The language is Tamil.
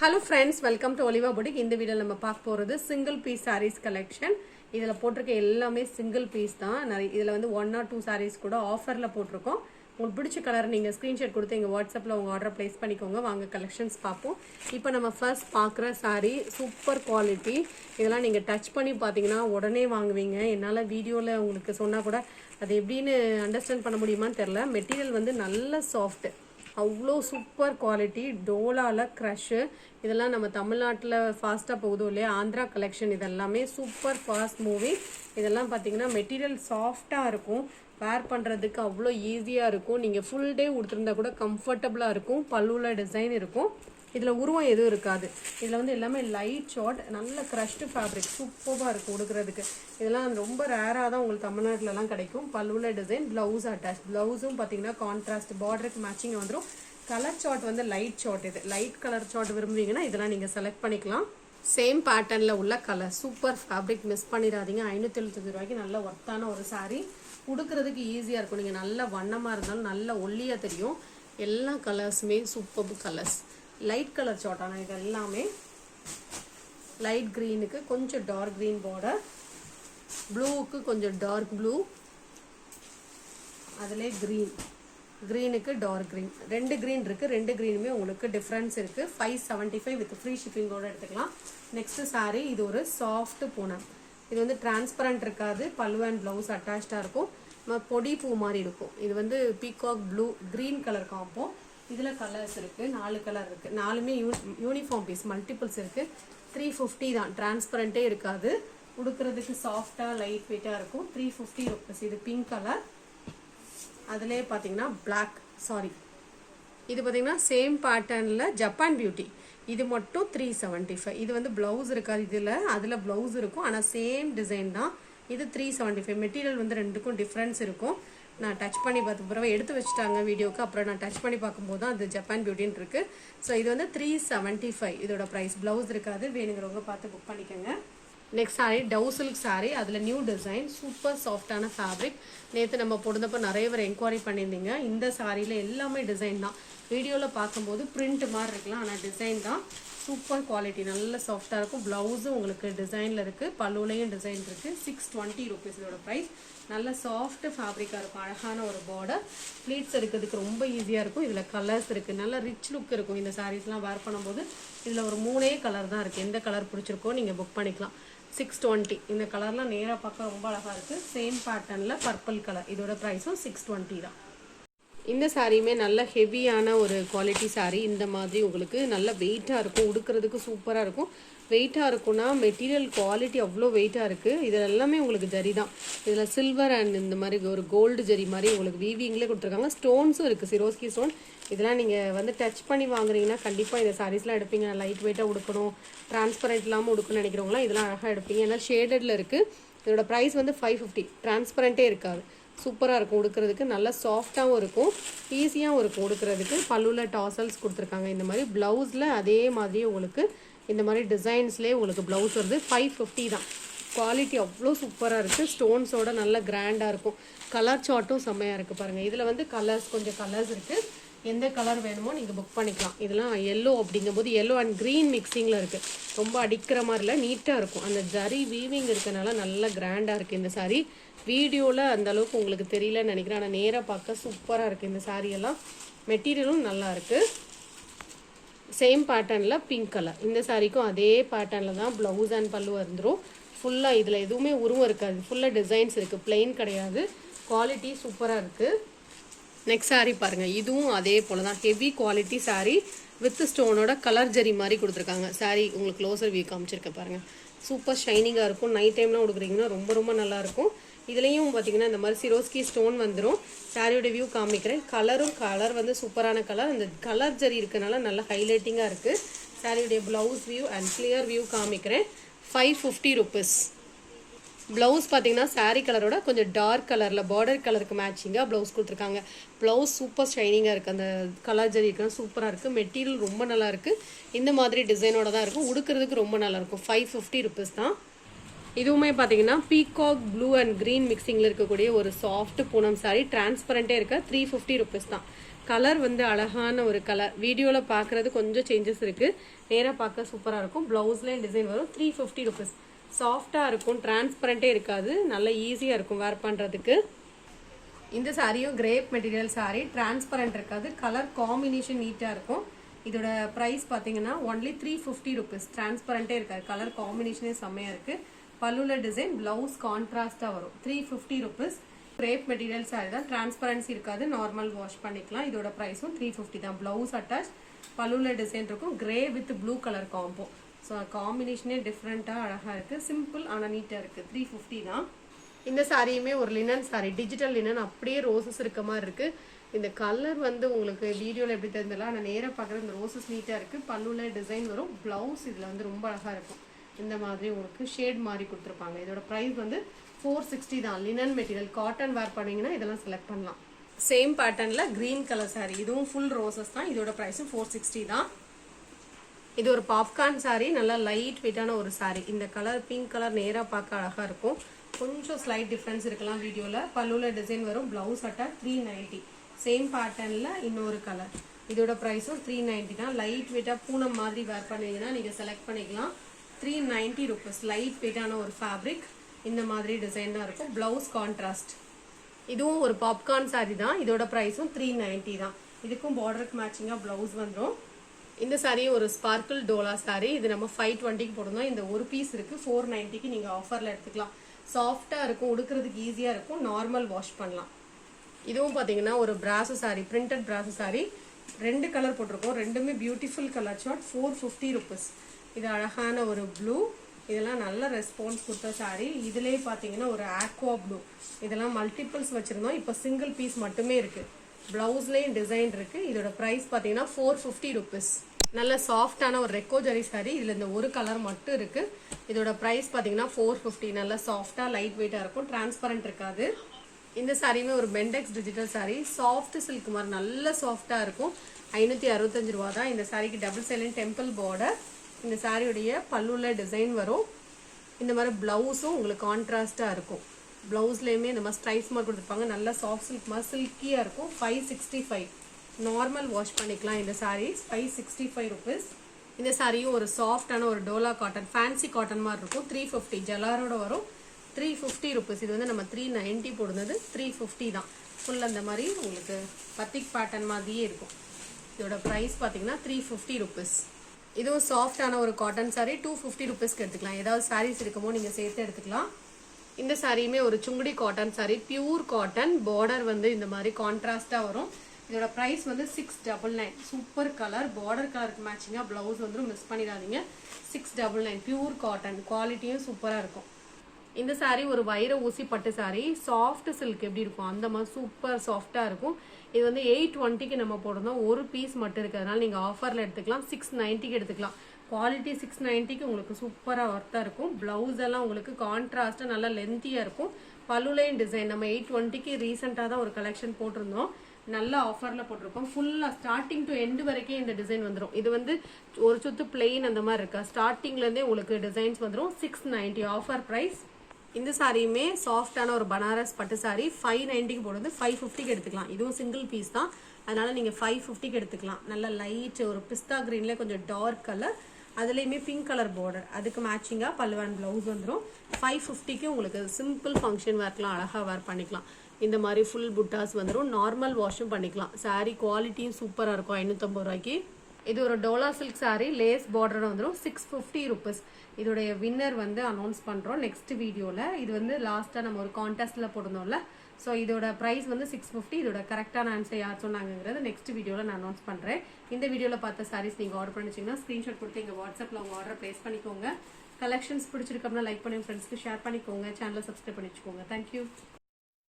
Hello friends, welcome to Oliva Boutique. இந்த வீடியோல நம்ம பார்க்க போறது single piece sarees collection. இதல போட்டுருக்க எல்லாமே single piece தான். இதல வந்து 1 or 2 sarees கூட ஆஃபர்ல போட்டுருக்கோம். உங்களுக்கு பிடிச்ச கலர் நீங்க ஸ்கிரீன்ஷாட் கொடுத்து எங்க வாட்ஸ்அப்ல உங்க ஆர்டர் பிளேஸ் பண்ணிக்கோங்க. வாங்க கலெக்ஷன்ஸ் பாப்போம். இப்போ நம்ம ஃபர்ஸ்ட் பார்க்குற saree சூப்பர் குவாலிட்டி. இதெல்லாம் நீங்க டச் பண்ணி பாத்தீங்கன்னா உடனே வாங்குவீங்க. என்னால வீடியோல உங்களுக்கு சொன்னா கூட அது எப்படின்னு அண்டர்ஸ்டாண்ட் பண்ண முடியுமான்னு தெரியல. மெட்டீரியல் வந்து நல்ல சாஃப்ட். அவ்வளோ சூப்பர் குவாலிட்டி டோலால க்ரஷ் இதெல்லாம் நம்ம தமிழ்நாட்டில் ஃபாஸ்ட்டாக போகுதோ இல்லையா ஆந்திரா கலெக்ஷன் இதெல்லாமே சூப்பர் ஃபாஸ்ட் மூவி இதெல்லாம் பார்த்தீங்கன்னா மெட்டீரியல் சாஃப்டாக இருக்கும் வேர் பண்ணுறதுக்கு அவ்வளோ ஈஸியாக இருக்கும் நீங்கள் ஃபுல் டே கொடுத்துருந்தா கூட கம்ஃபர்டபுளாக இருக்கும் பல்லுவில் டிசைன் இருக்கும் இதில் உருவம் எதுவும் இருக்காது இதில் வந்து எல்லாமே லைட் ஷார்ட் நல்ல க்ரஷ்டு ஃபேப்ரிக் சூப்பராக இருக்கும் கொடுக்குறதுக்கு இதெல்லாம் ரொம்ப ரேராக தான் உங்களுக்கு தமிழ்நாட்டிலலாம் கிடைக்கும் பல்லுவில் டிசைன் ப்ளவுஸ் அட்டாச் ப்ளவுஸும் பார்த்தீங்கன்னா கான்ட்ராஸ்ட் பார்டருக்கு மேட்சிங் வந்துடும் கலர் சார்ட் வந்து லைட் சார்ட் இது லைட் கலர் சார்ட் விரும்புறீங்கன்னா இதெல்லாம் நீங்கள் செலக்ட் பண்ணிக்கலாம் சேம் பேட்டர்னில் உள்ள கலர் சூப்பர் ஃபேப்ரிக் மிஸ் பண்ணிடாதீங்க 575 ரூபாய்க்கு நல்ல ஒர்த்தான ஒரு சாரீ கொடுக்கறதுக்கு ஈஸியாக இருக்கும் நீங்கள் நல்ல வண்ணமாக இருந்தாலும் நல்ல ஒல்லியாக தெரியும் எல்லா கலர்ஸுமே super colours light colour chart ஆனால் இது எல்லாமே லைட் க்ரீனுக்கு கொஞ்சம் டார்க் க்ரீன் பார்டர் ப்ளூவுக்கு கொஞ்சம் டார்க் ப்ளூ அதிலே க்ரீனுக்கு டார்க் க்ரீன் ரெண்டு க்ரீன் இருக்குது ரெண்டு க்ரீனுமே உங்களுக்கு டிஃப்ரென்ஸ் இருக்குது 575 வித் ஃப்ரீ ஷிப்பிங்கோடு எடுத்துக்கலாம் நெக்ஸ்ட்டு சாரீ இது ஒரு சாஃப்ட் பூனம் இது வந்து டிரான்ஸ்பரண்ட் இருக்காது பல்லு அண்ட் ப்ளவுஸ் அட்டாச்சாக இருக்கும் பொடி பூ மாதிரி இருக்கும் இது வந்து peacock blue green colour combo இதில் கலர்ஸ் இருக்குது 4 கலர் இருக்குது நாலுமே யூனிஃபார்ம் பீஸ் மல்டிபிள்ஸ் இருக்குது 350 தான் டிரான்ஸ்பரண்ட்டே இருக்காது கொடுக்கறதுக்கு சாஃப்டாக லைட் வெயிட்டாக இருக்கும் 350 ருபீஸ் இது பிங்க் கலர் அதிலே பார்த்தீங்கன்னா பிளாக் இது பார்த்தீங்கன்னா சேம் பேட்டர்னில் ஜப்பான் பியூட்டி இது மட்டும் 375 இது வந்து ப்ளவுஸ் இருக்காது இதில் அதில் ப்ளவுஸ் இருக்கும் ஆனால் சேம் டிசைன் தான் இது 375 மெட்டீரியல் வந்து ரெண்டுக்கும் டிஃப்ரென்ஸ் இருக்கும் நான் டச் பண்ணி பார்த்த பிறகு எடுத்து வச்சுட்டாங்க வீடியோக்கு அப்புறம் நான் டச் பண்ணி பார்க்கும்போது தான் அது ஜப்பான் பியூட்டின்னு இருக்கு ஸோ இது வந்து 375 இதோட ப்ரைஸ் ப்ளவுஸ் இருக்காது வேணுங்கிறவங்க பார்த்து புக் பண்ணிக்கோங்க நெக்ஸ்ட் சாரீ டவு சில்க் சாரீ அதில் நியூ டிசைன் சூப்பர் சாஃப்டான ஃபேப்ரிக் நேற்று நம்ம போடுறப்போ நிறைய பேர் என்கொயரி பண்ணியிருந்தீங்க இந்த சாரியில் எல்லாமே டிசைன் தான் வீடியோவில் பார்க்கும்போது பிரிண்ட் மாதிரி இருக்கலாம் ஆனால் டிசைன் தான் சூப்பர் குவாலிட்டி நல்ல சாஃப்டாக இருக்கும் ப்ளவுஸும் உங்களுக்கு டிசைனில் இருக்குது பல்லுலையும் டிசைன் இருக்குது 620 ருபீஸ் இதோட ப்ரைஸ் நல்ல சாஃப்ட் ஃபேப்ரிக்காக இருக்கும் அழகான ஒரு பார்டர் ப்ளீட்ஸ் இருக்கிறதுக்கு ரொம்ப ஈஸியாக இருக்கும் இதில் கலர்ஸ் இருக்குது நல்ல ரிச் லுக் இருக்கும் இந்த சாரீஸ்லாம் வேர் பண்ணும்போது இதில் ஒரு 3 கலர் தான் இருக்குது எந்த கலர் பிடிச்சிருக்கோ நீங்கள் புக் பண்ணிக்கலாம் 620 இந்த கலர்லாம் நேராக பார்க்க ரொம்ப அழகாக இருக்குது சேம் பேட்டர்னில் பர்பிள் கலர் இதோட ப்ரைஸும் 620 தான் இந்த சாரியுமே நல்ல ஹெவியான ஒரு குவாலிட்டி சாரீ இந்த மாதிரி உங்களுக்கு நல்ல வெயிட்டாக இருக்கும் உடுக்கிறதுக்கு சூப்பராக இருக்கும் வெயிட்டாக இருக்கும்னா மெட்டீரியல் குவாலிட்டி அவ்வளோ வெயிட்டாக இருக்குது இதில் எல்லாமே உங்களுக்கு ஜரி தான் இதில் சில்வர் அண்ட் இந்த மாதிரி ஒரு கோல்டு ஜரி மாதிரி உங்களுக்கு வீவிங்லேயே கொடுத்துருக்காங்க ஸ்டோன்ஸும் இருக்குது சிரோஸ்கி ஸ்டோன் இதெல்லாம் நீங்கள் வந்து டச் பண்ணி வாங்குறீங்கன்னா கண்டிப்பாக இந்த சாரீஸ்லாம் எடுப்பீங்க லைட் வெயிட்டாக உடுக்கணும் டிரான்ஸ்பரண்ட் இல்லாமல் உடுக்கணும்னு நினைக்கிறவங்களாம் இதெல்லாம் அழகாக எடுப்பீங்க ஏன்னா ஷேடடில் இருக்குது இதோட ப்ரைஸ் வந்து 550 டிரான்ஸ்பரண்ட்டே இருக்காது சூப்பராக இருக்கும் உடுக்கிறதுக்கு நல்லா சாஃப்டாகவும் இருக்கும் ஈஸியாகவும் இருக்கும் உடுக்கிறதுக்கு பல்லுவில் டாசல்ஸ் கொடுத்துருக்காங்க இந்த மாதிரி ப்ளவுஸில் அதே மாதிரி உங்களுக்கு இந்த மாதிரி டிசைன்ஸ்லேயே உங்களுக்கு ப்ளவுஸ் வருது 550 தான் குவாலிட்டி அவ்வளோ சூப்பராக இருக்குது ஸ்டோன்ஸோட நல்ல கிராண்டாக இருக்கும் கலர் சார்ட்டும் செம்மையாக இருக்குது பாருங்கள் இதில் வந்து கொஞ்சம் கலர்ஸ் இருக்குது எந்த கலர் வேணுமோ நீங்கள் புக் பண்ணிக்கலாம் இதெல்லாம் எல்லோ அப்படிங்கும்போது எல்லோ அண்ட் க்ரீன் மிக்சிங்கில் இருக்குது ரொம்ப அடிக்கிற மாதிரில நீட்டாக இருக்கும் அந்த ஜரி வீவிங் இருக்கனால நல்ல கிராண்டாக இருக்குது இந்த சாரீ வீடியோவில் அந்த அளவுக்கு உங்களுக்கு தெரியலன்னு நினைக்கிறேன் ஆனால் நேராக பார்க்க சூப்பராக இருக்குது இந்த சாரியெல்லாம் மெட்டீரியலும் நல்லா இருக்குது சேம் பேட்டர்னில் பிங்க் கலர் இந்த சாரிக்கும் அதே பேட்டர்னில் தான் ப்ளவுஸ் அண்ட் பல்லு வந்துடும் ஃபுல்லாக இதில் எதுவுமே உருவம் இருக்காது ஃபுல்லாக டிசைன்ஸ் இருக்குது பிளெயின் கிடையாது குவாலிட்டி சூப்பராக இருக்குது நெக்ஸ்ட் சாரீ பாருங்கள் இதுவும் அதே போல் தான் ஹெவி குவாலிட்டி சாரீ வித் ஸ்டோனோட கலர் ஜரி மாதிரி கொடுத்துருக்காங்க சாரீ உங்களுக்கு க்ளோசர் வியூ காமிச்சிருக்கேன் பாருங்கள் சூப்பர் ஷைனிங்காக இருக்கும் நைட் டைம்லாம் கொடுக்குறீங்கன்னா ரொம்ப ரொம்ப நல்லாயிருக்கும் இதுலேயும் பார்த்தீங்கன்னா இந்த மாதிரி சிரோஸ்கி ஸ்டோன் வந்துடும் சாரியோட வியூ காமிக்கிறேன் கலர் வந்து சூப்பரான கலர் அந்த கலர் ஜரி இருக்கனால நல்லா ஹைலைட்டிங்காக இருக்குது சாரியோடைய blouse view and clear view காமிக்கிறேன் 550 ருபீஸ் ப்ளவுஸ் பார்த்தீங்கன்னா சாரீ கலரோட கொஞ்சம் டார்க் கலரில் பார்டர் கலருக்கு மேட்சிங்காக ப்ளவுஸ் கொடுத்துருக்காங்க ப்ளவுஸ் சூப்பர் ஷைனிங்காக இருக்குது அந்த கலர் ஜரி இருக்குன்னா சூப்பராக இருக்குது மெட்டீரியல் ரொம்ப நல்லா இருக்குது இந்த மாதிரி டிசைனோட தான் இருக்கும் உடுக்கிறதுக்கு ரொம்ப நல்லாயிருக்கும் 550 ருபீஸ் தான் இதுவுமே பார்த்தீங்கன்னா பீகாக் ப்ளூ அண்ட் க்ரீன் மிக்சிங்கில் இருக்கக்கூடிய ஒரு சாஃப்ட் பூனம் சாரீ டிரான்ஸ்பரண்ட்டே இருக்க 350 ருபீஸ் தான் கலர் வந்து அழகான ஒரு கலர். வீடியோவில் பார்க்குறது கொஞ்சம் சேஞ்சஸ் இருக்குது, நேராக பார்க்க சூப்பராக இருக்கும். ப்ளவுஸ்லேயும் டிசைன் வரும். 350 ருபீஸ். சாஃப்டாக இருக்கும், டிரான்ஸ்பரண்ட்டே இருக்காது, நல்லா ஈஸியாக இருக்கும் வேர் பண்ணுறதுக்கு. இந்த சாரியும் கிரேப் மெட்டீரியல் சாரி, டிரான்ஸ்பரண்ட் இருக்காது, கலர் காம்பினேஷன் நீட்டாக இருக்கும். இதோட ப்ரைஸ் பார்த்தீங்கன்னா ஒன்லி 350 ருபீஸ். டிரான்ஸ்பரண்ட்டே இருக்காது, கலர் காம்பினேஷனே செம்மையாக இருக்குது. பல்லுல டிசைன், பிளவுஸ் கான்ட்ராஸ்டாக வரும். 350 ருபீஸ். கிரேப் மெட்டீரியல் சாரி தான், டிரான்ஸ்பரன்சி இருக்காது, நார்மல் வாஷ் பண்ணிக்கலாம். இதோட ப்ரைஸும் 350 தான். பிளவுஸ் அட்டாச், பல்லுல டிசைன் இருக்கும், grey with blue colour combo. So காம்பினேஷனே டிஃப்ரெண்ட்டாக அழகாக இருக்குது, சிம்பிள் ஆனால் நீட்டாக இருக்குது. 350 தான். இந்த சாரியுமே ஒரு லினன் சாரி, டிஜிட்டல் லினன், அப்படியே ரோசஸ் இருக்க மாதிரி இருக்குது. இந்த கலர் வந்து உங்களுக்கு வீடியோவில் எப்படி தெரிஞ்சலாம், ஆனால் நேராக பார்க்குறது இந்த ரோசஸ் நீட்டாக இருக்குது. பல்லுல டிசைன் வரும். ப்ளவுஸ் இதில் வந்து ரொம்ப அழகாக இருக்கும், இந்த மாதிரி உங்களுக்கு ஷேட் மாதிரி கொடுத்துருப்பாங்க. இதோட ப்ரைஸ் வந்து 460 தான். லினன் மெட்டீரியல், காட்டன் வேர் பண்ணீங்கன்னா இதெல்லாம் செலக்ட் பண்ணலாம். சேம் பேட்டர்னில் க்ரீன் கலர் சாரி, இதுவும் ஃபுல் ரோசஸ் தான். இதோட ப்ரைஸும் 460 தான். இது ஒரு பாப்கார்ன் சாரி, நல்லா லைட் வெயிட்டான ஒரு சாரி. இந்த கலர் பிங்க் கலர் நேராக பார்க்க அழகாக இருக்கும், கொஞ்சம் ஸ்லைட் டிஃப்ரென்ஸ் இருக்கலாம் வீடியோவில். பல்லுல டிசைன் வரும், பிளவுஸ் அட்டா 390. சேம் பேட்டர்னில் இன்னொரு கலர். இதோட ப்ரைஸும் 390 தான். லைட் வெயிட்டாக பூனம் மாதிரி வேர் பண்ணீங்கன்னா நீங்கள் செலக்ட் பண்ணிக்கலாம். 390 ருபீஸ். லைட் வெயிட்டான ஒரு ஃபேப்ரிக், இந்த மாதிரி டிசைன் தான் இருக்கும். Blouse contrast. இதுவும் ஒரு பாப்கார்ன் சாரி தான். இதோட ப்ரைஸும் 390 தான். இதுக்கும் பார்டருக்கு மேட்சிங்காக பிளவுஸ் வந்துடும். இந்த சாரி ஒரு ஸ்பார்க்கிள் டோலா சாரி. இது நம்ம 520க்கு போடுறோம். இந்த ஒரு பீஸ் இருக்கு, 490க்கு நீங்கள் ஆஃபரில் எடுத்துக்கலாம். சாஃப்டாக இருக்கும், உடுக்கிறதுக்கு ஈஸியாக இருக்கும், நார்மல் வாஷ் பண்ணலாம். இதுவும் பார்த்தீங்கன்னா ஒரு brasso sorry, printed brasso sorry. 2 colour போட்டிருக்கோம், ரெண்டுமே பியூட்டிஃபுல் கலர் சார்ட். 450 ருபீஸ். இது அழகான ஒரு ப்ளூ, இதெல்லாம் நல்ல ரெஸ்பான்ஸ் கொடுத்த சாரி. இதுலேயே பார்த்தீங்கன்னா ஒரு ஆக்வா ப்ளூ, இதெல்லாம் மல்டிபிள்ஸ் வச்சுருந்தோம், இப்போ சிங்கிள் பீஸ் மட்டுமே இருக்குது. ப்ளவுஸ்லேயும் டிசைன் இருக்குது. இதோட ப்ரைஸ் பார்த்தீங்கன்னா 450 ருபீஸ். நல்ல சாஃப்டான ஒரு ரெக்கோ ஜரி சாரி. இதில் இந்த ஒரு கலர் மட்டும் இருக்குது. இதோட ப்ரைஸ் பார்த்தீங்கன்னா 450. நல்லா சாஃப்டாக லைட் வெயிட்டாக இருக்கும், டிரான்ஸ்பரண்ட் இருக்காது. இந்த சாரியுமே ஒரு பெண்டெக்ஸ் டிஜிட்டல் சாரி, சாஃப்ட் சில்க் மாதிரி நல்ல சாஃப்டாக இருக்கும். 565 ரூபா தான். இந்த சாரிக்கு டபுள் சைலண்ட் டெம்பிள் பார்டர். இந்த சாரியுடைய பல்லுல டிசைன் வரும். இந்த மாதிரி பிளவுஸும் உங்களுக்கு கான்ட்ராஸ்டாக இருக்கும். பிளவுஸ்லேயுமே இந்த மாதிரி ஸ்ட்ரைப்ஸ் மாதிரி கொடுத்துருப்பாங்க. நல்லா சாஃப்ட் சில்க் மாதிரி சில்கியாக இருக்கும். 565. நார்மல் வாஷ் பண்ணிக்கலாம். இந்த சாரீஸ் 565 ருபீஸ். இந்த சாரியும் ஒரு சாஃப்டான ஒரு டோலா காட்டன், ஃபேன்சி காட்டன் மாதிரி இருக்கும். 350 ஜலாரோட வரும். 350 ருபீஸ். இது வந்து நம்ம 390 போடுறது, 350 தான். ஃபுல் அந்த மாதிரி உங்களுக்கு பத்திக் பேட்டர்ன் மாதிரியே இருக்கும். இதோட ப்ரைஸ் பார்த்தீங்கன்னா 350 ருபீஸ். இதுவும் சாஃப்டான ஒரு காட்டன் சாரி, 250 ருபீஸ்க்கு எடுத்துக்கலாம். ஏதாவது சாரீஸ் இருக்குமோ நீங்கள் சேர்த்து எடுத்துக்கலாம். இந்த சாரியுமே ஒரு Sungudi cotton sorry, pure cotton. Border வந்து இந்த மாதிரி கான்ட்ராஸ்டாக வரும். இதோட ப்ரைஸ் வந்து 699. சூப்பர் கலர், பார்டர் கலருக்கு மேட்சிங்காக ப்ளவுஸ் வந்து மிஸ் பண்ணிடாதீங்க. 699. பியூர் காட்டன், குவாலிட்டியும் சூப்பராக இருக்கும். இந்த சாரி ஒரு வைர ஊசி பட்டு சாரி, சாஃப்ட் சில்க் எப்படி இருக்கும் அந்த மாதிரி சூப்பர் சாஃப்டாக இருக்கும். இது வந்து 820க்கு நம்ம போடுறோம். ஒரு பீஸ் மட்டும் இருக்குது, அதனால நீங்கள் ஆஃபரில் எடுத்துக்கலாம். 690க்கு எடுத்துக்கலாம். குவாலிட்டி 690க்கு உங்களுக்கு சூப்பராக ஒர்த்தாக இருக்கும். ப்ளவுஸ் எல்லாம் உங்களுக்கு கான்ட்ராஸ்ட்டாக நல்லா லென்த்தியாக இருக்கும். பல்லுலையும் டிசைன் நம்ம 820க்கு ரீசெண்டாக தான் ஒரு கலெக்ஷன் போட்டிருந்தோம், நல்ல ஆஃபரில் போட்டிருக்கோம். ஃபுல்லாக ஸ்டார்டிங் டு எண்டு வரைக்கும் இந்த டிசைன் வந்துடும். இது வந்து ஒரு சுத்து பிளெயின் அந்த மாதிரி இருக்கா, ஸ்டார்டிங்லேருந்தே உங்களுக்கு டிசைன்ஸ் வந்துடும். 690 ஆஃபர் ப்ரைஸ். இந்த சாரியுமே சாஃப்டான ஒரு பனாரஸ் பட்டு சாரி, 590க்கு போடுறது, 550க்கு எடுத்துக்கலாம். இதுவும் சிங்கிள் பீஸ் தான், அதனால நீங்கள் 550க்கு எடுத்துக்கலாம். நல்ல லைட் ஒரு பிஸ்தா கிரீன்ல கொஞ்சம் டார்க் கலர், அதுலேயுமே பிங்க் கலர் பார்டர், அதுக்கு மேட்சிங்காக பல்லுவான் ப்ளவுஸ் வந்துடும். 550க்கு உங்களுக்கு சிம்பிள் ஃபங்க்ஷன் வேர்க்கெலாம் அழகாக வேர் பண்ணிக்கலாம். இந்த மாதிரி ஃபுல் புட்டாஸ் வந்துடும். நார்மல் வாஷும் பண்ணிக்கலாம். சாரீ குவாலிட்டியும் சூப்பராக இருக்கும். 550 ரூபாய்க்கு. இது ஒரு டோலா சில்க் சாரீ, லேஸ் பார்டர் வந்துடும். 650 ருபீஸ். இதோடைய வின்னர் வந்து அனௌன்ஸ் பண்ணுறோம் நெக்ஸ்ட் வீடியோவில். இது வந்து லாஸ்ட்டாக நம்ம ஒரு கான்டெஸ்ட்டில் போட்டிருந்தோம்ல, ஸோ இதோட ப்ரைஸ் வந்து 650. இதோட கரெக்டான ஆன்சர் யார் சொன்னாங்கிறது நெக்ஸ்ட் வீடியோவில் நான் அனௌன்ஸ் பண்ணுறேன். இந்த வீடியோவில் பார்த்த சாரீஸ் நீங்கள் ஆர்டர் பண்ணிச்சிங்கன்னா ஸ்க்ரீன்ஷாட் கொடுத்து எங்கள் வாட்ஸ்அப்பில் உங்கள் ஆர்டர் ப்ளேஸ் பண்ணிக்கோங்க. கலெக்ஷன்ஸ் பிடிச்சிருக்கோம்னா லைக் பண்ணி ஃப்ரெண்ட்ஸ்க்கு ஷேர் பண்ணிக்கோங்க. சேனலை சப்ஸ்கிரைப் பண்ணி வச்சுக்கோங்க. தேங்க்யூ.